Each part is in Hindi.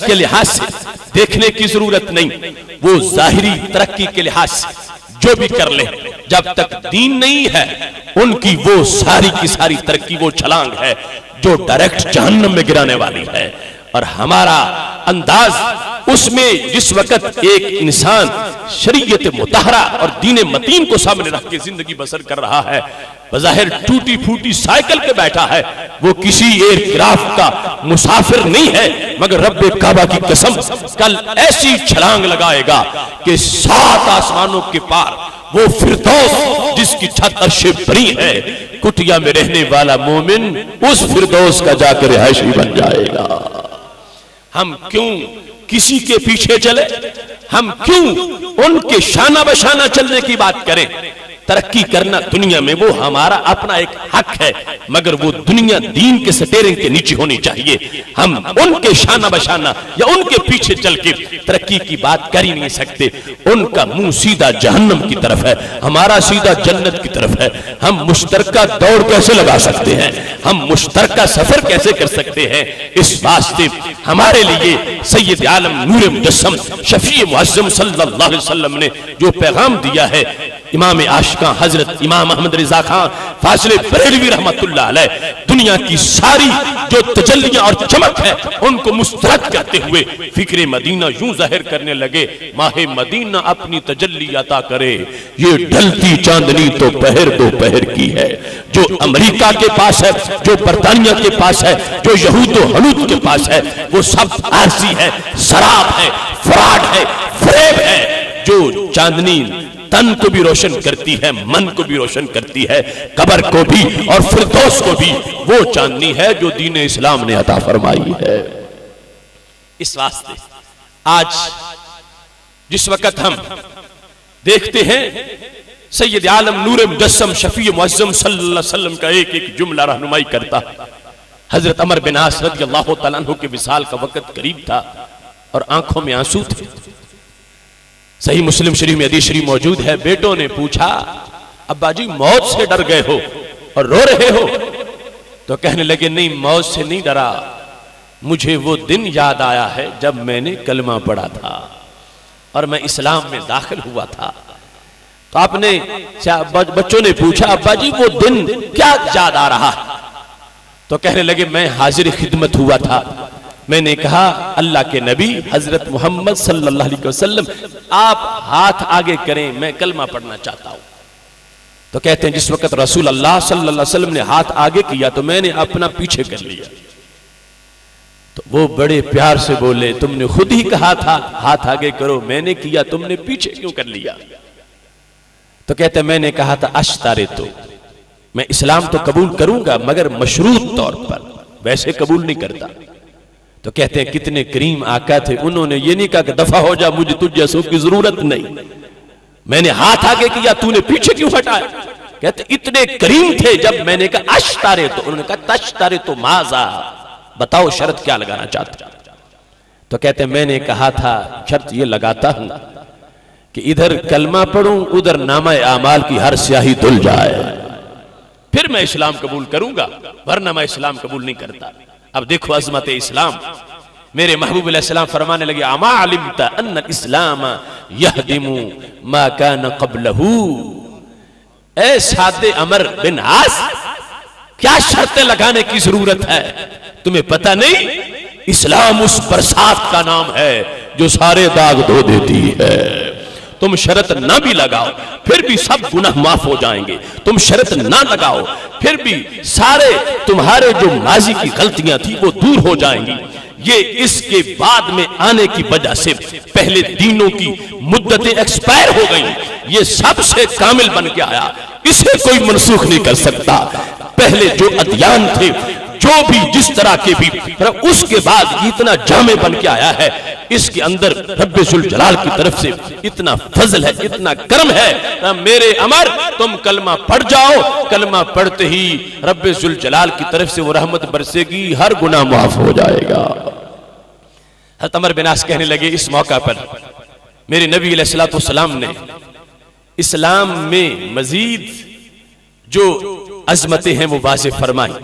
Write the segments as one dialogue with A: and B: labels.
A: के लिहाज से देखने की जरूरत नहीं, वो जाहिरी तरक्की के लिहाज से जो भी कर ले, जब तक दीन नहीं है उनकी वो सारी की सारी तरक्की वो छलांग है जो डायरेक्ट जहन्नम में गिराने वाली है। और हमारा अंदाज उसमें जिस वक्त एक इंसान शरीयत मुतहरा और दीन मतीन को सामने रख के जिंदगी बसर कर रहा है, बज़ाहिर टूटी फूटी साइकिल पे बैठा है, वो किसी एयरक्राफ्ट का मुसाफिर नहीं है, मगर रब्बे काबा की कसम कल ऐसी छलांग लगाएगा कि 7 आसमानों के पार वो फिरदौस जिसकी छत अर्शे बरी है, कुटिया में रहने वाला मोमिन उस फिरदौस का जाकर रिहायशी बन जाएगा। हम क्यों किसी के पीछे चले, हम क्यों उनके शाना बशाना चलने की बात करें। तरक्की करना दुनिया में वो हमारा अपना एक हक है, मगर वो दुनिया दीन के स्टीयरिंग के नीचे होनी चाहिए। हम उनके शाना बशाना या उनके पीछे चल के तरक्की की बात कर ही नहीं सकते। उनका मुंह सीधा जहन्नम की तरफ है, हमारा सीधा जन्नत की तरफ है। हम मुश्तरका दौड़ कैसे लगा सकते हैं, हम मुश्तरका सफर कैसे कर सकते हैं। इस वास्ते हमारे लिए सैयद आलम नूर मुजस्सम शफी मुअज़्ज़म सल्लल्लाहु अलैहि वसल्लम ने जो पैगाम दिया है, इमाम आशिका हजरत इमाम अहमद रिजा खान फासिले बरेलवी रहमतुल्लाह अलैह दुनिया की सारी जो तजल्लियां और चमक है उनको मुस्तरद करते हुए फिक्रे मदीना यूं जाहिर करने लगे, माहे मदीना अपनी तजल्ली अता करे, ये ढलती चांदनी तो पहर दो पहर की है। जो अमेरिका के पास है, जो बरतानिया के पास है, जो यहूद हनूद के पास है, वो सब आरसी है, शराब है, फ्रॉड है, फरेब है। जो चांदनी तन को भी रोशन करती है, मन को भी रोशन करती है, कब्र को भी और फिरदौस को भी, वो चांदनी है जो दीन इस्लाम ने अता फरमाई है। इस वास्ते आज जिस वक्त हम देखते हैं सैयद आलम नूर मुजस्सम शफी मुअज़्ज़म सल्लल्लाहु अलैहि वसल्लम का एक एक जुमला रहनुमाई करता। हजरत अमर बिन आस रज़ियल्लाहु तआला अन्हु के विसाल का वक्त करीब था और आंखों में आंसू थे। सही मुस्लिम शरीफ में हदीस शरीफ मौजूद है, बेटों ने पूछा अब्बा जी मौत से डर गए हो और रो रहे हो? तो कहने लगे नहीं, मौत से नहीं डरा, मुझे वो दिन याद आया है जब मैंने कलमा पढ़ा था और मैं इस्लाम में दाखिल हुआ था। तो आपने बच्चों ने पूछा अब्बा जी वो दिन क्या याद आ रहा? तो कहने लगे मैं हाजिर खिदमत हुआ था, मैंने कहा अल्लाह के नबी हजरत मोहम्मद सल्लल्लाहु अलैहि वसल्लम आप हाथ आगे करें, मैं कलमा पढ़ना चाहता हूं। तो कहते हैं जिस वक्त रसूल अल्लाह सल्लल्लाहु अलैहि वसल्लम ने हाथ आगे किया तो मैंने अपना पीछे कर लिया। तो वो बड़े प्यार से बोले तुमने खुद ही कहा था हाथ आगे करो, मैंने किया, तुमने पीछे क्यों कर लिया? तो कहते मैंने कहा था अश्तारे तो मैं इस्लाम तो कबूल करूंगा मगर मशरूत तौर पर, वैसे कबूल नहीं करता। तो कहते हैं कितने करीम आका थे, उन्होंने ये नहीं कहा कि दफा हो जा, मुझे तुझ जैसों की जरूरत नहीं, मैंने हाथ आगे किया तूने पीछे क्यों हटाया? कहते इतने करीम थे जब मैंने कहा अश्तारे तो, उन्होंने कहा तश्तारे तो माजा, बताओ शर्त क्या लगाना चाहते? तो कहते मैंने कहा था शर्त ये लगाता हूं कि इधर कलमा पढ़ूं उधर नामा आमाल की हर स्याही धुल जाए, फिर मैं इस्लाम कबूल करूंगा, वरना मैं इस्लाम कबूल नहीं करता। अब देखो अजमत इस्लाम, मेरे महबूब अलैहिस्सलाम फरमाने लगे अमा अलिमता अन्न इस्लाम यहदिमु मा कान क़ब्लहू। ए सादे अमर बिन आस, क्या शर्तें लगाने की जरूरत है? तुम्हें पता नहीं इस्लाम उस बरसात का नाम है जो सारे दाग धो देती है। तुम शर्त ना भी लगाओ फिर भी सब गुनाह माफ हो जाएंगे, तुम शर्त ना लगाओ फिर भी सारे तुम्हारे जो माजी की गलतियां थी वो दूर हो जाएंगी। ये इसके बाद में आने की वजह से पहले दीनों की मुद्दतें एक्सपायर हो गई, ये सबसे कामिल बन के आया, इसे कोई मनसूख नहीं कर सकता। पहले जो अदयान थे जो भी जिस तरह के भी, उसके बाद इतना जामे बन के आया है, इसके अंदर रब्बे जुल जलाल की तरफ से इतना फजल है, इतना करम है। मेरे अमर तुम कलमा पढ़ जाओ, कलमा पढ़ते ही रब्बे जुल जलाल की तरफ से वो रहमत बरसेगी, हर गुनाह माफ हो जाएगा। हज़रत अमर बिन आस कहने लगे इस मौका पर मेरे नबी अलैहिस्सलातु वस्सलाम ने इस्लाम में मजीद जो अजमतें हैं वो वाज़ेह फरमाई।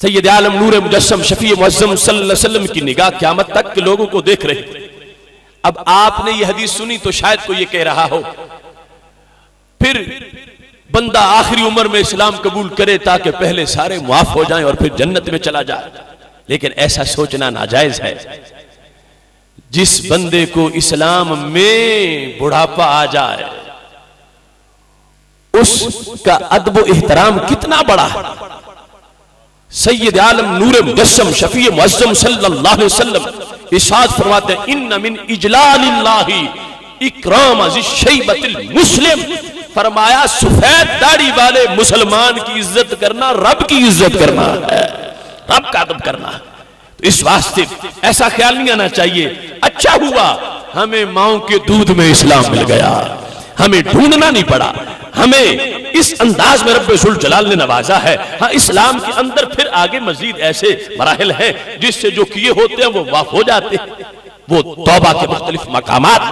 A: सैयद आलम नूर मुजस्सम शफी मुअज्जम सल्लल्लाहु अलैहि वसल्लम की निगाह क़यामत तक के लोगों को देख रही। अब आपने ये हदीस सुनी तो शायद कोई ये कह रहा हो फिर बंदा आखिरी उम्र में इस्लाम कबूल करे ताकि पहले सारे मुआफ हो जाएं और फिर जन्नत में चला जाए। लेकिन ऐसा सोचना नाजायज है। जिस बंदे को इस्लाम में बुढ़ापा आ जाए उसका अदब एहतराम कितना बड़ा है। सैयद आलम नूर मुजस्सम शफी मुअज्जम सल्लल्लाहु अलैहि वसल्लम इरशाद फरमाते हैं इन्न मिन इजलालिल्लाहि इकराम अज़िशैबतिल मुस्लिम। फरमाया सफेद दाढ़ी वाले मुसलमान की इज्जत करना रब की इज्जत करना है, रब का अदब करना है। तो इस वास्ते ऐसा ख्याल नहीं आना चाहिए अच्छा हुआ हमें माओ के दूध में इस्लाम मिल गया, हमें ढूंढना नहीं पड़ा, हमें इस अंदाज में रब्बे जुल जलाल ने नवाजा है। हाँ, इस्लाम के अंदर फिर आगे मजीद ऐसे मराहिल हैं जिससे जो किए होते हैं वो वाफ हो जाते हैं। वो तौबा के मुख्तलिफ मकामात,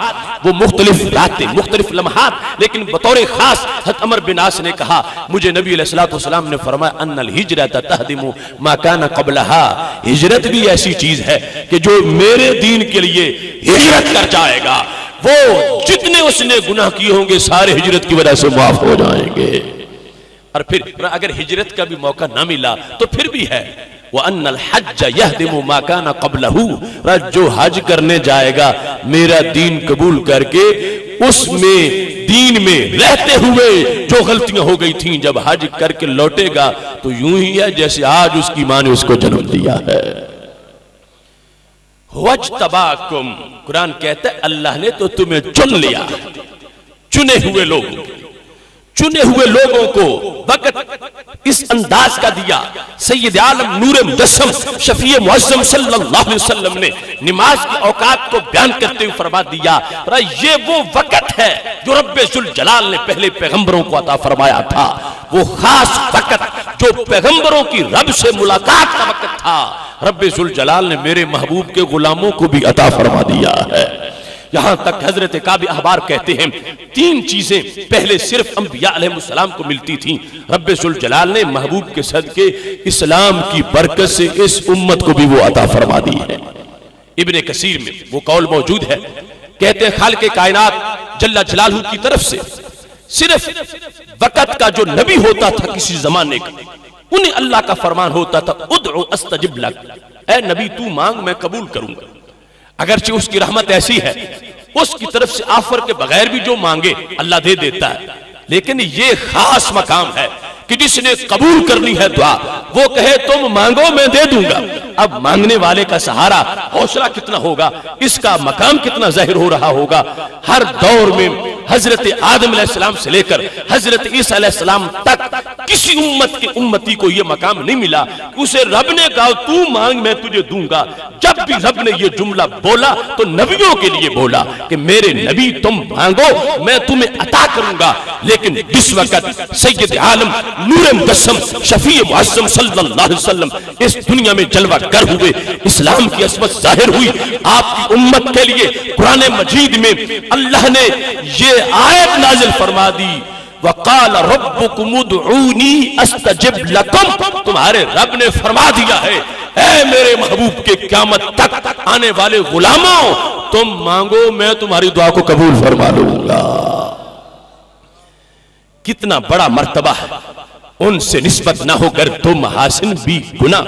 A: वो मुख्तलिफ रातें, मुख्तलिफ लम्हात। लेकिन बतौर खास हज़रत अमर बिन आस ने कहा मुझे नबी अलैहिस्सलातु वस्सलाम ने फरमाया अन्नल हिजरत तहदिमु मा काना क़ब्लहा। हिजरत भी ऐसी चीज है कि जो मेरे दीन के लिए हिजरत कर जाएगा वो जितने उसने गुनाह किए होंगे सारे हिजरत की वजह से माफ हो जाएंगे। और फिर अगर हिजरत का भी मौका ना मिला तो फिर भी है वो अन्नल हज्ज यहदिमु मा काना क़ब्लहू। जो हज करने जाएगा मेरा दीन कबूल करके उसमें दीन में रहते हुए जो गलतियां हो गई थी जब हज करके लौटेगा तो यूं ही है जैसे आज उसकी मां ने उसको जन्म दिया है। वज्तबाकुम, कुरान कहता है अल्लाह ने तो तुम्हें चुन लिया। चुने हुए लोगों को वक्त इस अंदाज का दिया। सैयद आलम नूर मुजस्सम शफी मुअज्जम सल्लल्लाहु अलैहि वसल्लम ने नमाज के औकात को बयान करते हुए फरमा दिया ये वो वक्त है जो रब्बे जुल जलाल ने पहले पैगंबरों को अता फरमाया था। वो खास वक्त जो पैगंबरों की रब से मुलाकात का वक्त था रब्बे जुल जलाल ने मेरे महबूब के गुलामों को भी अता फरमा दिया है। यहां तक हजरत काबी अहबार कहते हैं तीन चीजें पहले सिर्फ अंबिया अलैहिस्सलाम को मिलती थी, रब्बे जुल जलाल ने महबूब के सदके इस्लाम की बरकत से इस उम्मत को भी वो अता फरमा दी है। इब्ने कसीर में वो कौल मौजूद है, कहते हैं खालिक़े कायनात जल्ला जलालहू की तरफ से सिर्फ वक़्त का जो नबी होता था किसी जमाने का उन्हें अल्लाह का फरमान होता था उदउ अस्तजिब लक, ऐ नबी तू मांग मैं कबूल करूंगा। अगरचे उसकी रहमत ऐसी है उसकी तरफ से ऑफर के बगैर भी जो मांगे अल्लाह दे देता है। लेकिन ये खास मकाम है कि जिसने कबूल करनी है दुआ वो कहे तुम मांगो मैं दे दूंगा। अब मांगने वाले का सहारा हौसला कितना होगा, इसका मकाम कितना जाहिर हो रहा होगा। हर दौर में हजरत आदम अलैहिस्सलाम से लेकर हजरत ईसा अलैहिस्सलाम तक किसी उम्मत के उम्मती को यह मकाम नहीं मिला उसे रब ने कहा तू मांग मैं तुझे दूंगा। जब भी रब ने यह जुमला बोला तो नबियों के लिए बोला कि मेरे नबी तुम मांगो मैं तुम्हें अता करूंगा। लेकिन जिस वक्त सैयद आलम नूर मुजस्सम शफी मुअज्जम सल्लल्लाहु अलैहि वसल्लम इस दुनिया में जलवा कर हुए, इस्लाम की असमत जाहिर हुई आपकी उम्मत के लिए कुरान मजीद में अल्लाह ने ये आयत नाजिल फरमा दी वक़ाल रब्बुकुम उदऊनी अस्तजिब लकुम। तुम्हारे रब ने फरमा दिया है ऐ मेरे महबूब के क़यामत तक आने वाले गुलामों तुम मांगो मैं तुम्हारी दुआ को कबूल फरमा लूंगा। कितना बड़ा मर्तबा है, उनसे निस्बत ना होकर तो महासिन भी गुना,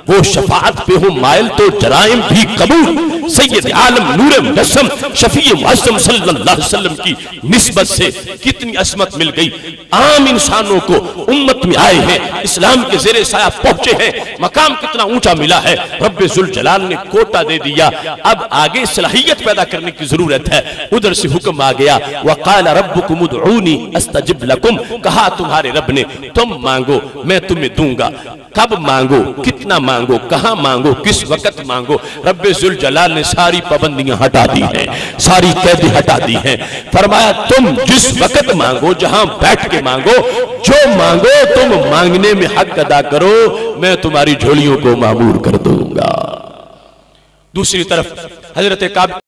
A: वो शफाअत पे हो मायल तो जराइम भी कबूल। सैयद आलम नूर मुजस्सम शफी मुअज्जम सल्लल्लाहु अलैहि वसल्लम की निस्बत से कितनी असमत मिल गई। आम इंसानों को उम्मत में आए हैं, इस्लाम के ज़ेरे साया पहुंचे हैं, मकाम कितना ऊंचा मिला है। रब्बे जुल जलाल ने कोटा दे दिया, अब आगे सलाहियत पैदा करने की जरूरत है। उधर से हुक्म आ गया वक़ाल रब्बुकुम उदऊनी अस्तजिब लकुम, कहा तुम्हारे रब ने तुम मांगो मैं तुम्हें दूंगा। कब मांगो, कितना मांगो, कहां मांगो, किस वक्त मांगो। रब्बे जुल जलाल ने सारी पाबंदियां हटा दी हैं, सारी कैदी हटा दी हैं। फरमाया तुम जिस वक्त मांगो जहां बैठ के मांगो, जो मांगो तुम मांगने में हक अदा करो मैं तुम्हारी झोलियों को मामूर कर दूंगा। दूसरी तरफ हजरत काब